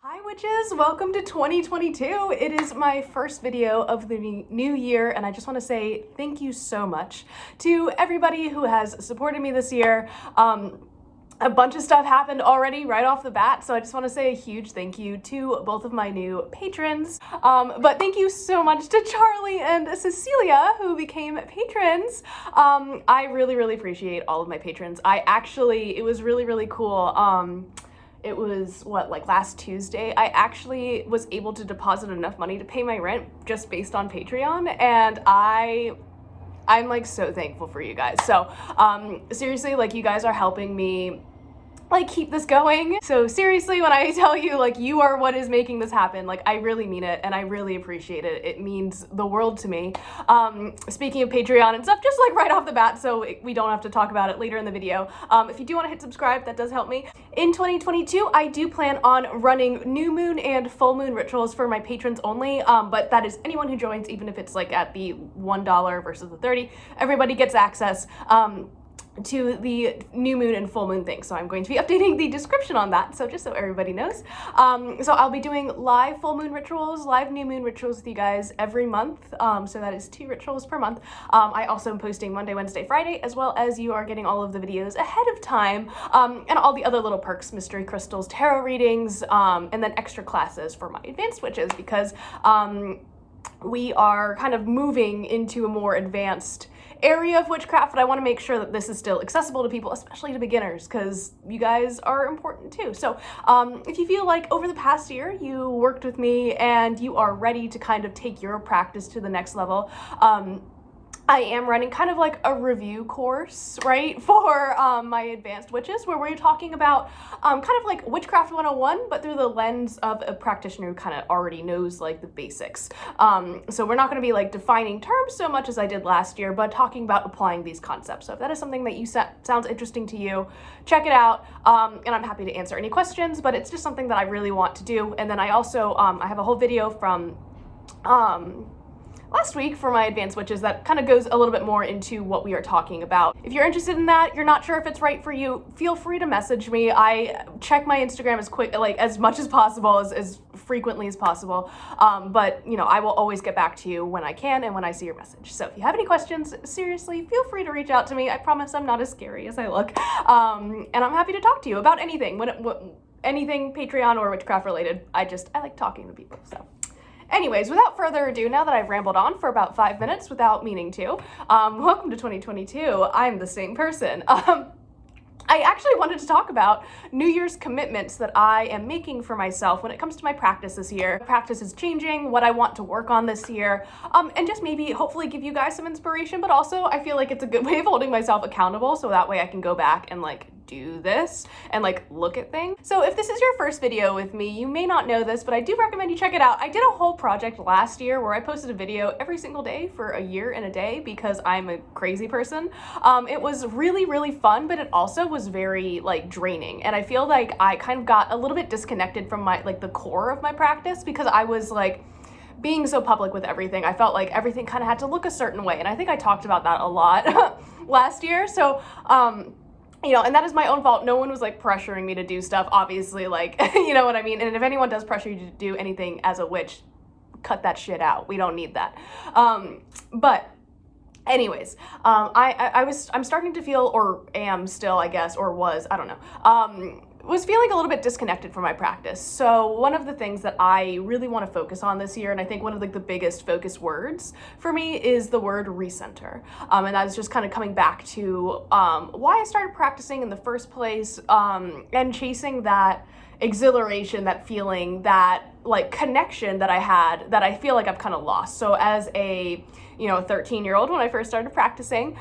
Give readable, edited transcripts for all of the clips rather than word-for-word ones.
Hi witches, welcome to 2022. It is my first video of the new year and I just want to say thank you so much to everybody who has supported me this year. A bunch of stuff happened already right off the bat, so I just want to say a huge thank you to both of my new patrons. But thank you so much to Charlie and Cecilia who became patrons. I really appreciate all of my patrons. It was really cool. It was last Tuesday, I actually was able to deposit enough money to pay my rent just based on Patreon, and I'm like so thankful for you guys. So seriously, like, you guys are helping me like keep this going. So seriously, when I tell you like you are what is making this happen, like I really mean it and I really appreciate it. It means the world to me. Speaking of Patreon and stuff, just like right off the bat, so we don't have to talk about it later in the video. If you do want to hit subscribe, that does help me. In 2022, I do plan on running new moon and full moon rituals for my patrons only, but that is anyone who joins, even if it's like at the $1 versus the 30, everybody gets access to the new moon and full moon thing. So I'm going to be updating the description on that, so just so everybody knows. So I'll be doing live full moon rituals, live new moon rituals with you guys every month. So that is 2 rituals per month. I also am posting Monday, Wednesday, Friday, as well as you are getting all of the videos ahead of time, and all the other little perks, mystery crystals, tarot readings, and then extra classes for my advanced witches, because we are kind of moving into a more advanced area of witchcraft, but I want to make sure that this is still accessible to people, especially to beginners, because you guys are important too. So if you feel like over the past year you worked with me and you are ready to kind of take your practice to the next level, I am running kind of like a review course, right, for my advanced witches, where we're talking about kind of like Witchcraft 101, but through the lens of a practitioner who kind of already knows like the basics. So we're not going to be like defining terms so much as I did last year, but talking about applying these concepts. So if that is something that you sounds interesting to you, check it out, and I'm happy to answer any questions, but it's just something that I really want to do. And then I also, I have a whole video from last week for my advanced witches that kind of goes a little bit more into what we are talking about. If you're interested in that, you're not sure if it's right for you, feel free to message me. I check my Instagram as much as possible, as frequently as possible. But you know, I will always get back to you when I can and when I see your message. So if you have any questions, seriously, feel free to reach out to me. I promise I'm not as scary as I look. And I'm happy to talk to you about anything, anything Patreon or witchcraft related. I like talking to people, so. Anyways, without further ado, now that I've rambled on for about 5 minutes without meaning to, welcome to 2022. I'm the same person. I actually wanted to talk about New Year's commitments that I am making for myself when it comes to my practice this year. Practice is changing, what I want to work on this year, and just maybe hopefully give you guys some inspiration, but also I feel like it's a good way of holding myself accountable, so that way I can go back and like do this and like look at things. So if this is your first video with me, you may not know this, but I do recommend you check it out. I did a whole project last year where I posted a video every single day for a year and a day because I'm a crazy person. It was really fun, but it also was very like draining, and I feel like I kind of got a little bit disconnected from my the core of my practice because I was like being so public with everything. I felt like everything kind of had to look a certain way, and I think I talked about that a lot last year. So you know, and that is my own fault. No one was like pressuring me to do stuff, obviously, like, you know what I mean? And if anyone does pressure you to do anything as a witch, cut that shit out. We don't need that. But anyways, I'm starting to feel, or am still, I guess, or was, I don't know, was feeling a little bit disconnected from my practice. So one of the things that I really want to focus on this year, and I think one of the biggest focus words for me, is the word recenter. And that is just kind of coming back to why I started practicing in the first place, and chasing that exhilaration, that feeling, that like connection that I had that I feel like I've kind of lost. So as a 13-year-old, when I first started practicing,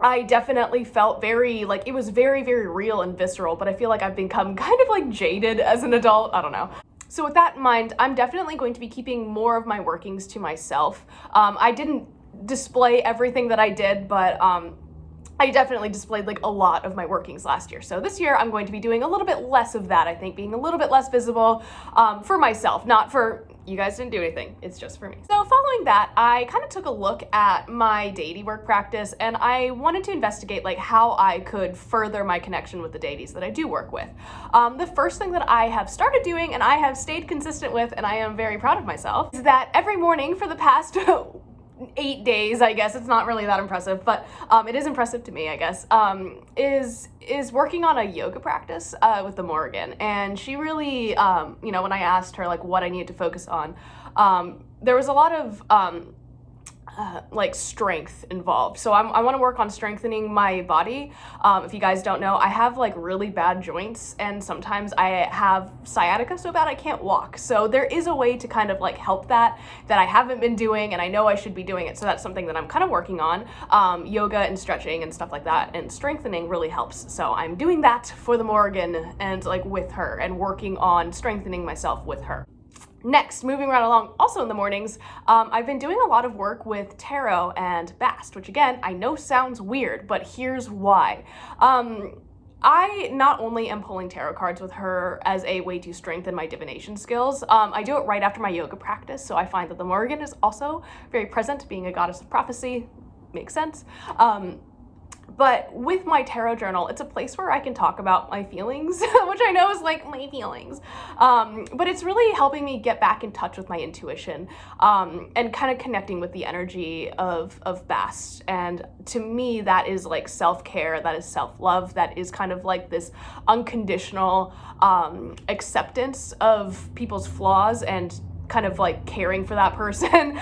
I definitely felt very, like, it was very real and visceral, but I feel like I've become kind of like jaded as an adult. I don't know. So with that in mind, I'm definitely going to be keeping more of my workings to myself. I didn't display everything that I did, but I definitely displayed like a lot of my workings last year. So this year I'm going to be doing a little bit less of that, I think, being a little bit less visible for myself, not for you guys. Didn't do anything, it's just for me. So following that, I kind of took a look at my deity work practice, and I wanted to investigate like how I could further my connection with the deities that I do work with. The first thing that I have started doing, and I have stayed consistent with, and I am very proud of myself, is that every morning for the past 8 days, I guess, it's not really that impressive, but it is impressive to me, I guess, is working on a yoga practice with the Morgan. And she really, you know, when I asked her like what I needed to focus on, there was a lot of like strength involved. So I want to work on strengthening my body. If you guys don't know, I have like really bad joints, and sometimes I have sciatica so bad I can't walk. So there is a way to kind of like help that I haven't been doing, and I know I should be doing it. So that's something that I'm kind of working on. Yoga and stretching and stuff like that, and strengthening really helps. So I'm doing that for the Morgan and like with her, and working on strengthening myself with her. Next, moving right along, also in the mornings, I've been doing a lot of work with tarot and Bast, which again, I know sounds weird, but here's why. I not only am pulling tarot cards with her as a way to strengthen my divination skills, I do it right after my yoga practice, so I find that the Morgan is also very present, being a goddess of prophecy, makes sense. But with my tarot journal, it's a place where I can talk about my feelings, which I know is like my feelings. But it's really helping me get back in touch with my intuition, and kind of connecting with the energy of Bast. And to me, that is like self-care, that is self-love, that is kind of like this unconditional acceptance of people's flaws and kind of like caring for that person,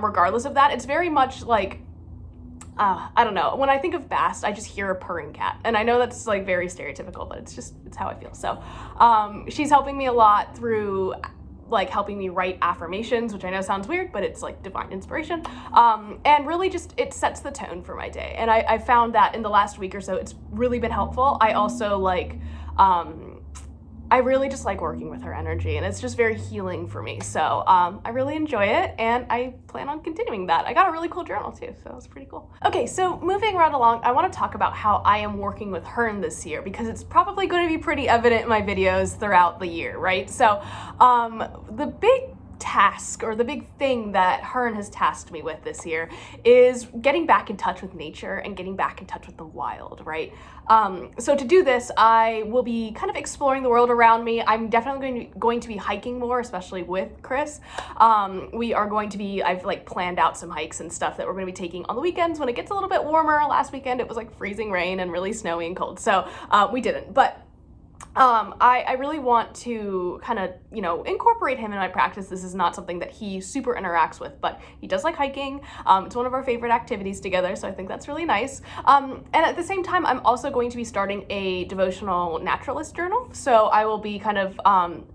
regardless of that. It's very much like, I don't know. When I think of Bast, I just hear a purring cat. And I know that's like very stereotypical, but it's how I feel. So she's helping me a lot through like helping me write affirmations, which I know sounds weird, but it's like divine inspiration. And really just, it sets the tone for my day. And I found that in the last week or so, it's really been helpful. I also like, I really just like working with her energy, and it's just very healing for me. So I really enjoy it, and I plan on continuing that. I got a really cool journal too, so it's pretty cool. Okay, so moving right along, I want to talk about how I am working with Hearn this year, because it's probably going to be pretty evident in my videos throughout the year, right? So the big task, or the big thing that Hearn has tasked me with this year, is getting back in touch with nature and getting back in touch with the wild, right? So to do this, I will be kind of exploring the world around me. I'm definitely going to be hiking more, especially with Chris. We are going to be, I've like planned out some hikes and stuff that we're going to be taking on the weekends when it gets a little bit warmer. Last weekend it was like freezing rain and really snowy and cold, so we didn't. But I really want to kind of, you know, incorporate him in my practice. This is not something that he super interacts with, but he does like hiking. It's one of our favorite activities together, so I think that's really nice. And at the same time, I'm also going to be starting a devotional naturalist journal. So I will be kind of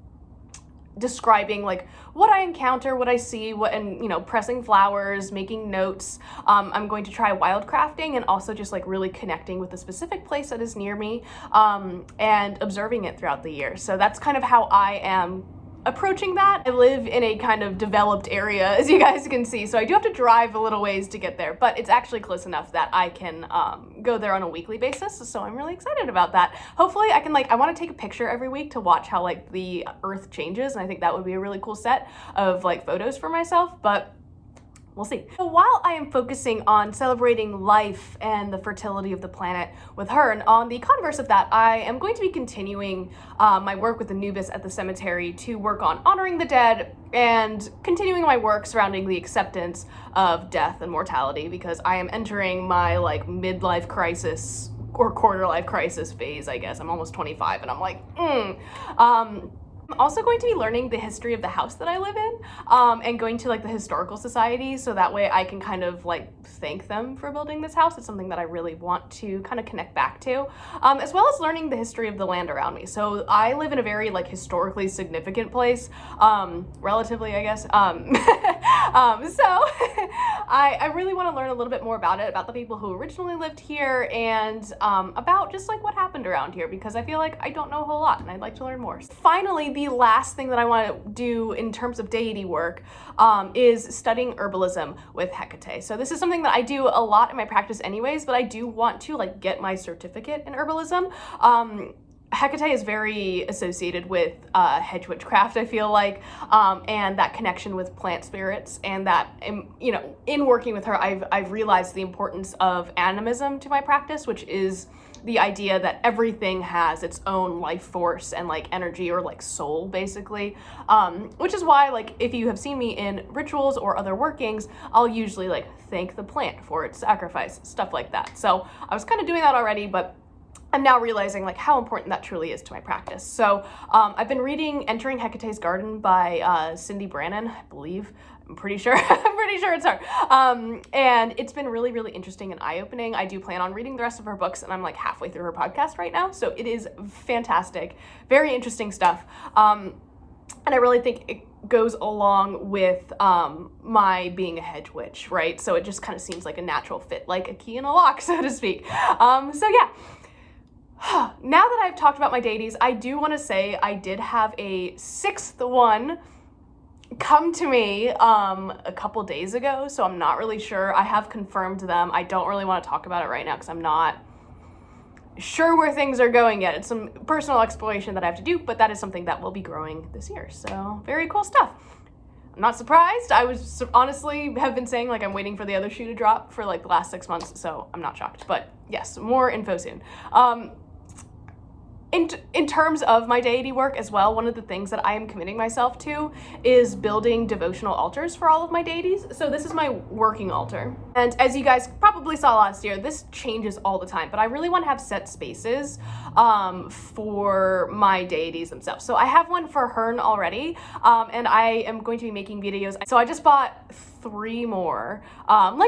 describing like what I encounter, what I see, and you know, pressing flowers, making notes. I'm going to try wildcrafting, and also just like really connecting with a specific place that is near me, and observing it throughout the year. So that's kind of how I am approaching that. I live in a kind of developed area, as you guys can see, so I do have to drive a little ways to get there, but it's actually close enough that I can go there on a weekly basis, so I'm really excited about that. Hopefully I can I want to take a picture every week to watch how like the earth changes, and I think that would be a really cool set of like photos for myself, but we'll see. So while I am focusing on celebrating life and the fertility of the planet with her, and on the converse of that, I am going to be continuing my work with Anubis at the cemetery to work on honoring the dead and continuing my work surrounding the acceptance of death and mortality, because I am entering my like midlife crisis or quarter life crisis phase, I guess. I'm almost 25 and I'm like, I'm also going to be learning the history of the house that I live in, and going to like the historical society, so that way I can kind of like thank them for building this house. It's something that I really want to kind of connect back to, as well as learning the history of the land around me. So I live in a very like historically significant place, relatively, I guess. So I really want to learn a little bit more about it, about the people who originally lived here, and about just like what happened around here, because I feel like I don't know a whole lot and I'd like to learn more. Finally, the last thing that I want to do in terms of deity work is studying herbalism with Hecate. So this is something that I do a lot in my practice anyways, but I do want to like get my certificate in herbalism. Hecate is very associated with hedge witchcraft, I feel like, and that connection with plant spirits, and that, you know, in working with her, I've realized the importance of animism to my practice, which is the idea that everything has its own life force and like energy, or like soul, basically, which is why, like, if you have seen me in rituals or other workings, I'll usually like thank the plant for its sacrifice, stuff like that. So I was kind of doing that already, but I'm now realizing like how important that truly is to my practice. So I've been reading Entering Hecate's Garden by Cindy Brannon, I believe. I'm pretty sure it's her. And it's been really, really interesting and eye-opening. I do plan on reading the rest of her books, and I'm like halfway through her podcast right now. So it is fantastic, very interesting stuff. And I really think it goes along with my being a hedge witch, right? So it just kind of seems like a natural fit, like a key in a lock, so to speak. So yeah. Now that I've talked about my deities, I do want to say I did have a sixth one come to me a couple days ago, so I'm not really sure. I have confirmed them. I don't really want to talk about it right now because I'm not sure where things are going yet. It's some personal exploration that I have to do, but that is something that will be growing this year. So very cool stuff. I'm not surprised. I was honestly have been saying like I'm waiting for the other shoe to drop for like the last 6 months, so I'm not shocked. But yes, more info soon. In terms of my deity work as well, one of the things that I am committing myself to is building devotional altars for all of my deities. So this is my working altar. And as you guys probably saw last year, this changes all the time, but I really want to have set spaces for my deities themselves. So I have one for Hearn already, and I am going to be making videos. So I just bought 3 more,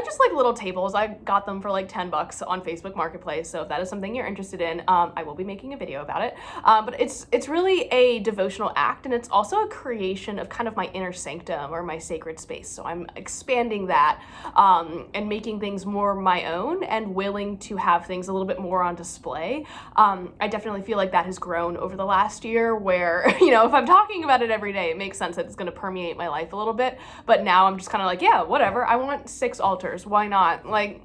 just little tables. I got them for like $10 on Facebook Marketplace. So if that is something you're interested in, I will be making a video about it. But it's really a devotional act, and it's also a creation of kind of my inner sanctum or my sacred space. So I'm expanding that and making things more my own and willing to have things a little bit more on display. I definitely feel like that has grown over the last year where, you know, if I'm talking about it every day, it makes sense that it's going to permeate my life a little bit. But now I'm just kind of like, yeah, whatever. I want 6 altars. Why not? Like,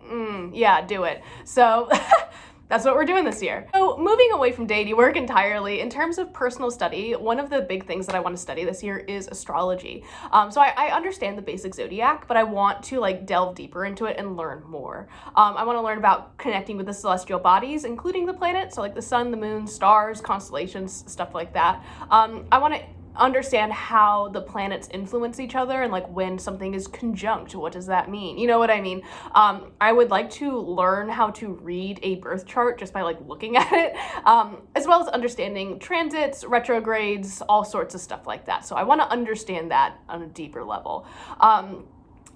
yeah, do it. So that's what we're doing this year. So moving away from deity work entirely, in terms of personal study, one of the big things that I want to study this year is astrology. So I understand the basic zodiac, but I want to like delve deeper into it and learn more. I want to learn about connecting with the celestial bodies, including the planets, so like the sun, the moon, stars, constellations, stuff like that. I want to understand how the planets influence each other, and like when something is conjunct, what does that mean? You know what I mean? I would like to learn how to read a birth chart just by like looking at it, as well as understanding transits, retrogrades, all sorts of stuff like that. So I want to understand that on a deeper level.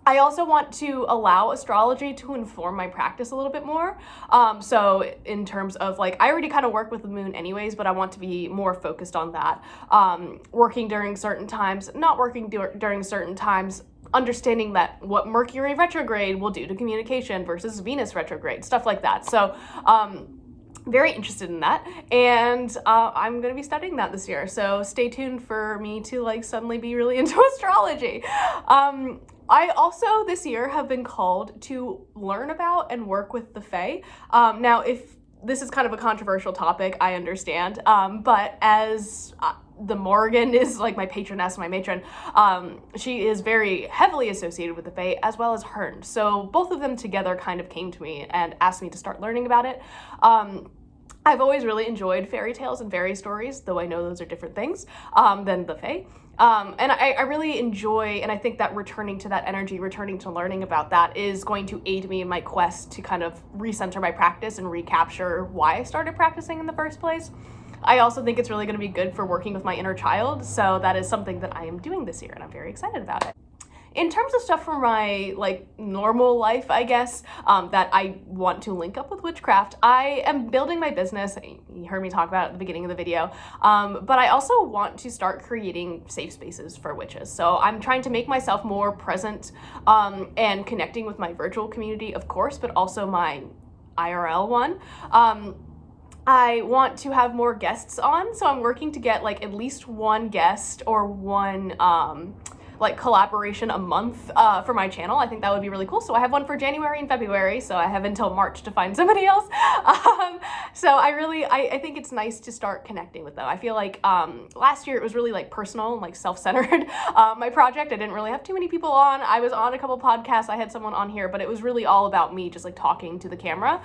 I also want to allow astrology to inform my practice a little bit more. So in terms of like, I already kind of work with the moon anyways, but I want to be more focused on that. Working during certain times, not working during certain times, understanding that what Mercury retrograde will do to communication versus Venus retrograde, stuff like that. So, very interested in that, and I'm going to be studying that this year. So stay tuned for me to like suddenly be really into astrology. I also this year have been called to learn about and work with the Fae. Now, if this is kind of a controversial topic, I understand, but as the Morgan is like my patroness, my matron, she is very heavily associated with the Fae, as well as Hearn. So both of them together kind of came to me and asked me to start learning about it. I've always really enjoyed fairy tales and fairy stories, though I know those are different things than the Fae. And I really enjoy, and I think that returning to that energy, returning to learning about that is going to aid me in my quest to kind of recenter my practice and recapture why I started practicing in the first place. I also think it's really going to be good for working with my inner child, so that is something that I am doing this year, and I'm very excited about it. In terms of stuff from my like normal life, I guess, that I want to link up with witchcraft, I am building my business. You heard me talk about it at the beginning of the video, but I also want to start creating safe spaces for witches. So I'm trying to make myself more present and connecting with my virtual community, of course, but also my IRL one. I want to have more guests on, so I'm working to get like at least one guest or one like collaboration a month for my channel. I think that would be really cool. So I have one for January and February, so I have until March to find somebody else. So I think it's nice to start connecting with them. I feel like last year it was really like personal and like self-centered. My project, I didn't really have too many people on. I was on a couple podcasts, I had someone on here, but it was really all about me just like talking to the camera.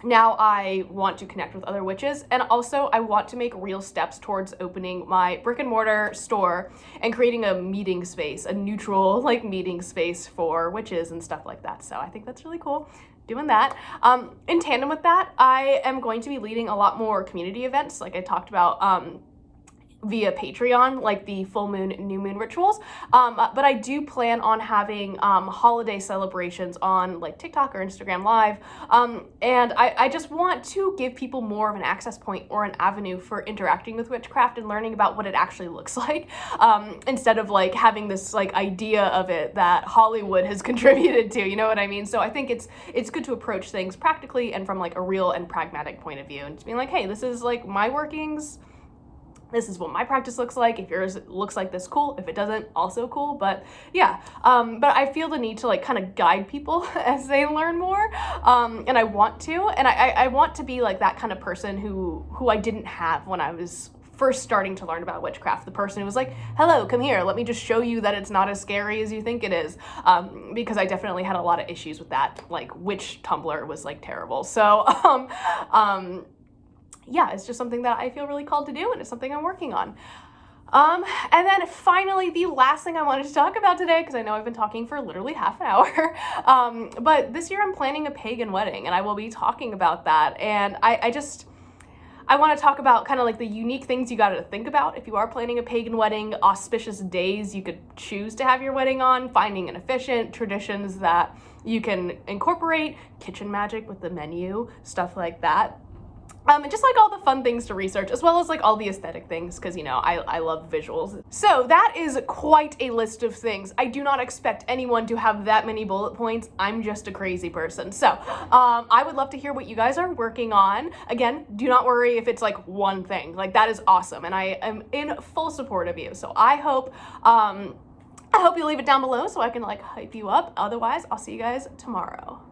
Now I want to connect with other witches, and also I want to make real steps towards opening my brick and mortar store and creating a meeting space, a neutral like meeting space for witches and stuff like that. So I think that's really cool doing that. In tandem with that, I am going to be leading a lot more community events like I talked about via Patreon, like the full moon, new moon rituals. But I do plan on having holiday celebrations on like TikTok or Instagram Live. And I just want to give people more of an access point or an avenue for interacting with witchcraft and learning about what it actually looks like, instead of like having this like idea of it that Hollywood has contributed to, you know what I mean? So I think it's good to approach things practically and from like a real and pragmatic point of view, and just being like, hey, this is like my workings. This is what my practice looks like. If yours looks like this, cool. If it doesn't, also cool. But yeah, but I feel the need to like kind of guide people as they learn more. And I want to, and I want to be like that kind of person who I didn't have when I was first starting to learn about witchcraft. The person who was like, hello, come here, let me just show you that it's not as scary as you think it is. Because I definitely had a lot of issues with that. Like witch Tumblr was like terrible. So, yeah, it's just something that I feel really called to do, and it's something I'm working on. And then finally, the last thing I wanted to talk about today, because I know I've been talking for literally half an hour, but this year I'm planning a pagan wedding, and I will be talking about that. And I want to talk about kind of like the unique things you got to think about if you are planning a pagan wedding, auspicious days you could choose to have your wedding on, finding an efficient, traditions that you can incorporate, kitchen magic with the menu, stuff like that. And just like all the fun things to research, as well as like all the aesthetic things, because, you know, I love visuals. So that is quite a list of things. I do not expect anyone to have that many bullet points. I'm just a crazy person. So I would love to hear what you guys are working on. Again, do not worry if it's like one thing. Like, that is awesome, and I am in full support of you. So I hope you leave it down below so I can like hype you up. Otherwise, I'll see you guys tomorrow.